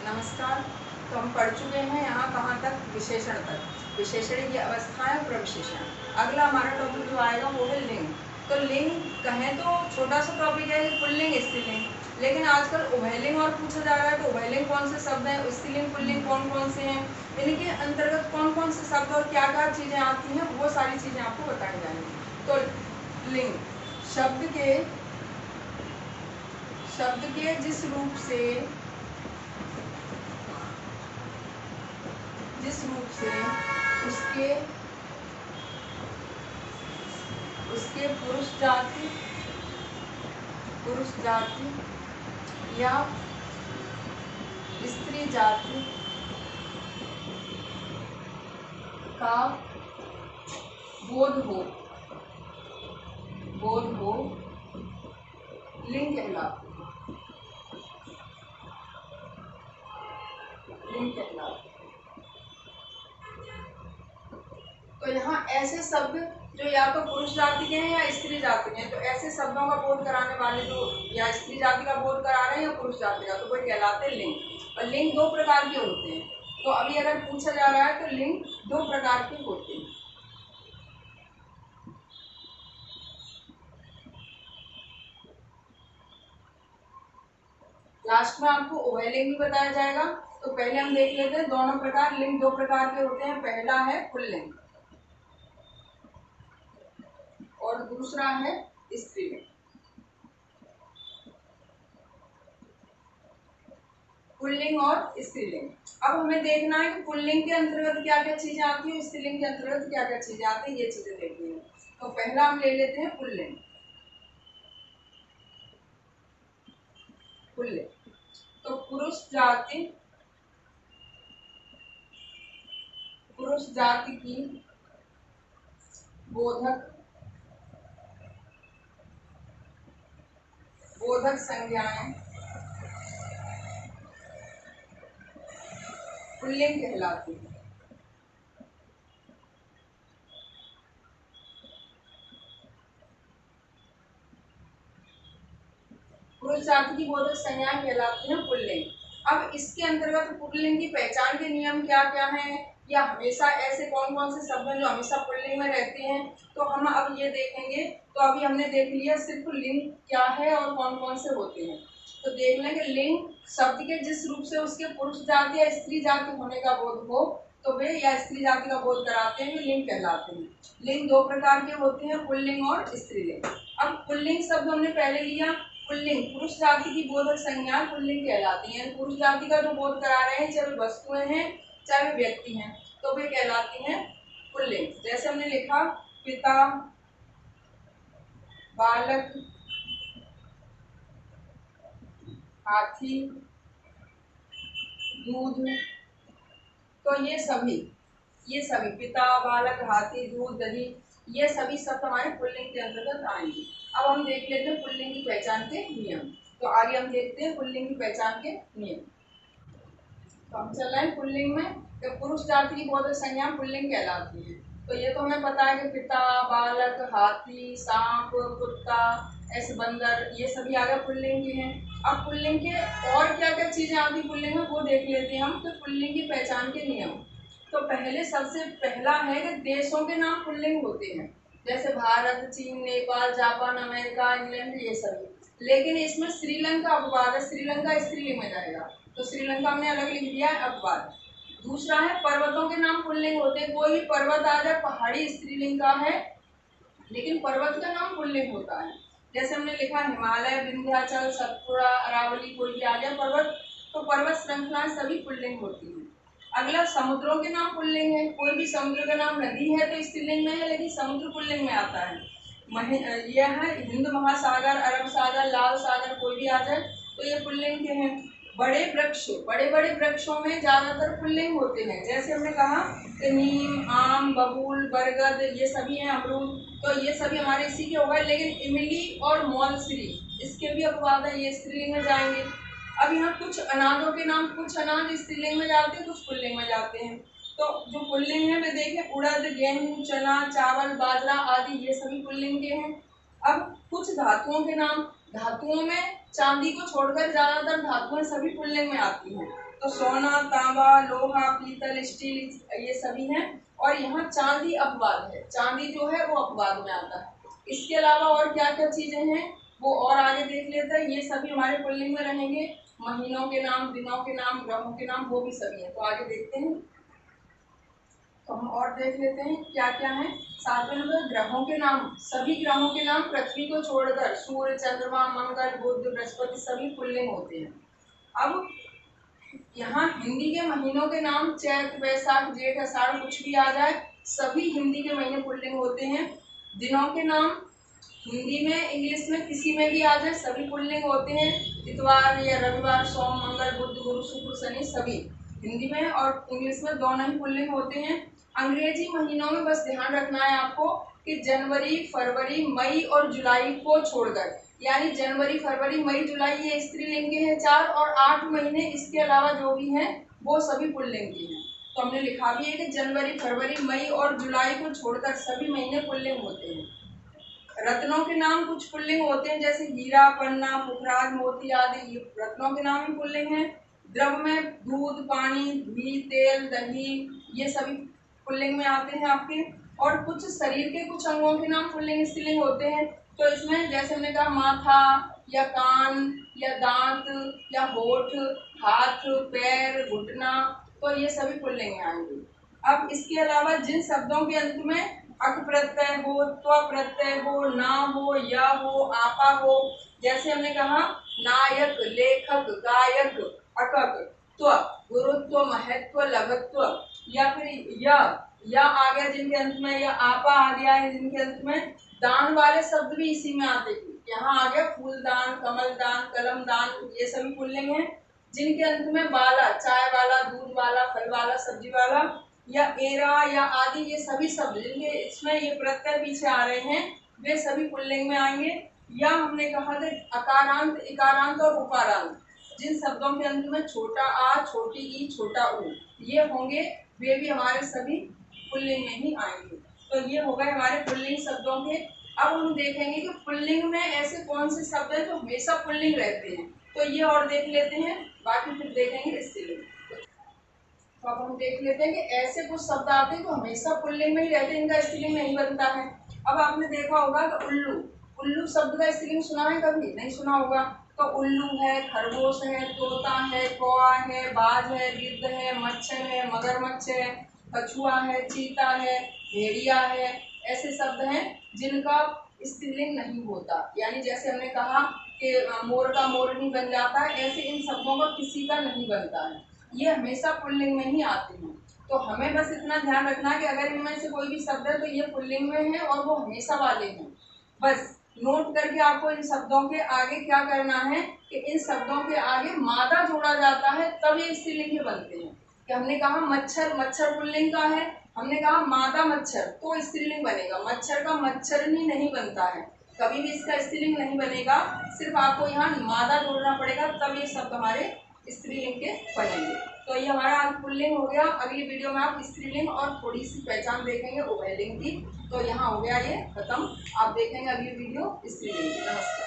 नमस्कार। तो हम पढ़ चुके हैं यहाँ कहाँ तक, विशेषण तक, विशेषण की अवस्थाएं और प्रविशेषण। अगला हमारा टॉपिक जो आएगा वो है लिंग। तो लिंग कहें तो छोटा सा टॉपिक है, पुल्लिंग स्त्रीलिंग, लेकिन आजकल उभयलिंग और पूछा जा रहा है। तो उभयलिंग कौन से शब्द हैं, स्त्रीलिंग पुल्लिंग कौन कौन से हैं, इनके अंतर्गत कौन कौन से शब्द और क्या क्या चीज़ें आती हैं, वो सारी चीज़ें आपको बताई जाएंगी। तो लिंग शब्द के जिस रूप से उसके पुरुष जाति या स्त्री जाति का बोध हो लिंग कहलाती है। तो यहाँ ऐसे शब्द जो या तो पुरुष जाति के हैं या स्त्री जाति के हैं, तो ऐसे शब्दों का बोध कराने वाले जो या स्त्री जाति का बोध करा रहे हैं या पुरुष जाति का, तो वो कहलाते हैं लिंग। और लिंग दो प्रकार के होते हैं। तो अभी अगर पूछा जा रहा है तो लिंग दो प्रकार के होते हैं। लास्ट में आपको उभयलिंग भी बताया जाएगा। तो पहले हम देख लेते हैं दोनों प्रकार। लिंग दो प्रकार के होते हैं। पहला है पुल्लिंग और दूसरा है स्त्रीलिंग। पुल्लिंग और स्त्रीलिंग। अब हमें देखना है कि पुल्लिंग के अंतर्गत क्या क्या चीजें आती है, स्त्रीलिंग के अंतर्गत क्या क्या चीजें आती है, ये चीजें देखनी है। तो पहला हम ले लेते हैं पुल्लिंग। तो पुरुष जाति की बोधक संज्ञाएं पुल्लिंग कहलाती है। पुरुष जाति की बोधक संज्ञाएं कहलाती हैं पुल्लिंग। अब इसके अंतर्गत पुल्लिंग की पहचान के नियम क्या क्या हैं, या हमेशा ऐसे कौन कौन से शब्द हैं जो हमेशा पुल्लिंग में रहते हैं, तो हम अब ये देखेंगे। तो अभी हमने देख लिया सिर्फ लिंग क्या है और कौन कौन से होते हैं। तो देख लें कि लिंग शब्द के जिस रूप से उसके पुरुष जाति या स्त्री जाति होने का बोध हो, तो वे या स्त्री जाति का बोध कराते हैं, वे लिंग कहलाते हैं। लिंग दो प्रकार के होते हैं, पुल्लिंग और स्त्रीलिंग। अब पुल्लिंग शब्द हमने पहले लिया। पुल्लिंग पुरुष जाति की बोधक संज्ञा पुल्लिंग कहलाती है। पुरुष जाति का जो बोध करा रहे हैं, चाहे वे वस्तुएं हैं चाहे वे व्यक्ति हैं, तो वे कहलाती हैं पुल्लिंग। जैसे हमने लिखा पिता, बालक, हाथी, दूध। तो ये सभी पिता, बालक, हाथी, दूध, दही, ये सभी शब्द हमारे पुल्लिंग के अंतर्गत आएंगे। अब हम देख लेते हैं पुल्लिंग की पहचान के नियम। तो आगे हम देखते हैं पुल्लिंग की पहचान के नियम। तो हम चल रहे हैं पुल्लिंग में। तो पुरुष जाति की बोधक संज्ञा पुल्लिंग कहलाती है। तो ये तो हमें पता है कि पिता, बालक, हाथी, सांप, कुत्ता, ऐसे बंदर, ये सभी आ गए पुल्लिंग के हैं। अब पुल्लिंग के और क्या क्या चीजें आती पुल्लिंग में, वो देख लेते हैं हम। तो पुल्लिंग की पहचान के नियम। तो पहले सबसे पहला है कि देशों के नाम पुल्लिंग होते हैं, जैसे भारत, चीन, नेपाल, जापान, अमेरिका, इंग्लैंड, ये सभी। लेकिन इसमें श्रीलंका अपवाद है, श्रीलंका स्त्रीलिंग में जाएगा। तो श्रीलंका हमने अलग लिख दिया है, अपवाद। दूसरा है पर्वतों के नाम पुल्लिंग होते हैं। कोई भी पर्वत आ जाए, पहाड़ी स्त्रीलिंग का है, लेकिन पर्वत का नाम पुल्लिंग होता है। जैसे हमने लिखा हिमालय, विंध्याचल, सतपुड़ा, अरावली, कोई भी आ गया पर्वत, तो पर्वत श्रृंखलाएं सभी पुल्लिंग होती हैं। अगला समुद्रों के नाम पुल्लिंग है। कोई भी समुद्र का नाम, नदी है तो स्त्रीलिंग में है, लेकिन समुद्र पुल्लिंग में आता है। यह है हिंद महासागर, अरब सागर, लाल सागर, कोई भी आ जाए तो ये पुल्लिंग के हैं। बड़े बड़े वृक्षों में ज्यादातर पुल्लिंग होते हैं। जैसे हमने कहा कि नीम, आम, बबूल, बरगद, ये सभी हैं, अमरूद, तो ये सभी हमारे इसी के हो गए। लेकिन इमली और मौलश्री, इसके भी अपवाद है, ये स्त्रीलिंग में जाएंगे। अब यहाँ कुछ अनाजों के नाम, कुछ अनाज स्त्रीलिंग में जाते हैं, कुछ पुल्लिंग में जाते हैं। तो जो पुल्लिंग है वे देखें, उड़द, गेहूं, चना, चावल, बाजरा आदि, ये सभी पुल्लिंग के हैं। अब कुछ धातुओं के नाम, धातुओं में चांदी को छोड़कर ज्यादातर धातुएं सभी पुल्लिंग में आती हैं। तो सोना, तांबा, लोहा, पीतल, स्टील ये सभी हैं। और यहाँ चांदी अपवाद है, चांदी जो है वो अपवाद में आता है। इसके अलावा और क्या क्या चीजें हैं वो और आगे देख लेते हैं। ये सभी हमारे पुल्लिंग में रहेंगे। महीनों के नाम, दिनों के नाम, ग्रहों के नाम, वो भी सभी हैं। तो आगे देखते हैं, तो हम और देख लेते हैं क्या क्या है। सातवें नंबर ग्रहों के नाम। सभी ग्रहों के नाम पृथ्वी को छोड़कर सूर्य, चंद्रमा, मंगल, बुध, बृहस्पति सभी पुल्लिंग होते हैं। अब यहाँ हिंदी के महीनों के नाम चैत, वैशाख, जेठ, आषाढ़ कुछ भी आ जाए, सभी हिंदी के महीने पुल्लिंग होते हैं। दिनों के नाम हिंदी में, इंग्लिश में किसी में भी आ जाए, सभी पुल्लिंग होते हैं। इतवार या रविवार, सोम, मंगल, बुध, गुरु, शुक्र, शनि सभी हिंदी में और इंग्लिश में दोनों ही पुल्लिंग होते हैं। अंग्रेजी महीनों में बस ध्यान रखना है आपको कि जनवरी, फरवरी, मई और जुलाई को छोड़कर, यानी जनवरी, फरवरी, मई, जुलाई ये स्त्रीलिंग के हैं 4, और 8 महीने इसके अलावा जो भी हैं वो सभी पुल्लिंग के हैं। तो हमने लिखा भी है कि जनवरी, फरवरी, मई और जुलाई को छोड़कर सभी महीने पुल्लिंग होते हैं। रत्नों के नाम कुछ पुल्लिंग होते हैं, जैसे हीरा, पन्ना, पुखराज, मोती आदि, ये रत्नों के नाम ही पुल्लिंग हैं। द्रव में दूध, पानी, घी, तेल, दही ये सभी पुल्लिंग में आते हैं आपके। और कुछ शरीर के कुछ अंगों के नाम पुल्लिंग स्त्रीलिंग होते हैं। तो इसमें जैसे हमने कहा माथा या कान या दांत या होठ, हाथ, पैर, घुटना, तो ये सभी पुल्लिंग में आएंगे। अब इसके अलावा जिन शब्दों के अंत में अक प्रत्यय हो, त्व प्रत्यय हो, ना हो, या हो, आपा हो, जैसे हमने कहा नायक, लेखक, गायक, अकक, त्व, गुरुत्व, महत्व, लघुत्व, या फिर या आ गया जिनके अंत में, या आपा आ गया है जिनके अंत में। दान वाले शब्द भी इसी में आते हैं। यहाँ आ गया फूलदान, कमलदान, कलमदान, ये सभी पुल्लिंग हैं। जिनके अंत में वाला, चाय वाला, दूध वाला, फल वाला, सब्जी वाला, या एरा या आदि, ये सभी शब्द जिनके इसमें ये प्रत्यय पीछे आ रहे हैं वे सभी पुल्लिंग में आएंगे। या हमने कहा था अकारांत, इकारांत और उकारांत, जिन शब्दों के अंत में छोटा आ, छोटी ई, छोटा ऊ ये होंगे, वे भी हमारे सभी पुल्लिंग में ही आएंगे। तो ये हो गए हमारे पुल्लिंग शब्दों के। अब हम देखेंगे कि पुल्लिंग में ऐसे कौन से शब्द हैं जो हमेशा पुल्लिंग रहते हैं, तो ये और देख लेते हैं, बाकी फिर देखेंगे स्त्रीलिंग। तो अब हम देख लेते हैं कि ऐसे कुछ शब्द आते हैं जो हमेशा पुल्लिंग में ही रहते हैं, इनका स्त्रीलिंग नहीं बनता है। अब आपने देखा होगा कि उल्लू, उल्लू शब्द का स्त्रीलिंग सुना है कभी? नहीं सुना होगा। तो उल्लू है, खरगोश है, तोता है, कौआ है, बाज है, गिद्ध है, मच्छर है, मगरमच्छ है, कछुआ है, चीता है, भेड़िया है, ऐसे शब्द हैं जिनका स्त्रीलिंग नहीं होता। यानी जैसे हमने कहा कि मोर का मोरनी बन जाता है, ऐसे इन शब्दों का किसी का नहीं बनता है, ये हमेशा पुल्लिंग में ही आते हैं। तो हमें बस इतना ध्यान रखना है कि अगर इनमें से कोई भी शब्द है तो ये पुल्लिंग में है और वो हमेशा वाले हैं। बस नोट करके आपको इन शब्दों के आगे क्या करना है कि इन शब्दों के आगे मादा जोड़ा जाता है तब ये स्त्रीलिंग के बनते हैं। कि हमने कहा मच्छर, मच्छर पुल्लिंग का है, हमने कहा मादा मच्छर तो स्त्रीलिंग बनेगा। मच्छर का मच्छरनी नहीं बनता है, कभी भी इसका स्त्रीलिंग नहीं बनेगा, सिर्फ आपको यहाँ मादा जोड़ना पड़ेगा तब ये शब्द हमारे स्त्रीलिंग के बनेंगे। तो ये हमारा आज पुल्लिंग हो गया। अगली वीडियो में आप स्त्रीलिंग और थोड़ी सी पहचान देखेंगे उभयलिंग की। तो यहाँ हो गया ये खत्म, आप देखेंगे अगली वीडियो स्त्रीलिंग की। नमस्कार।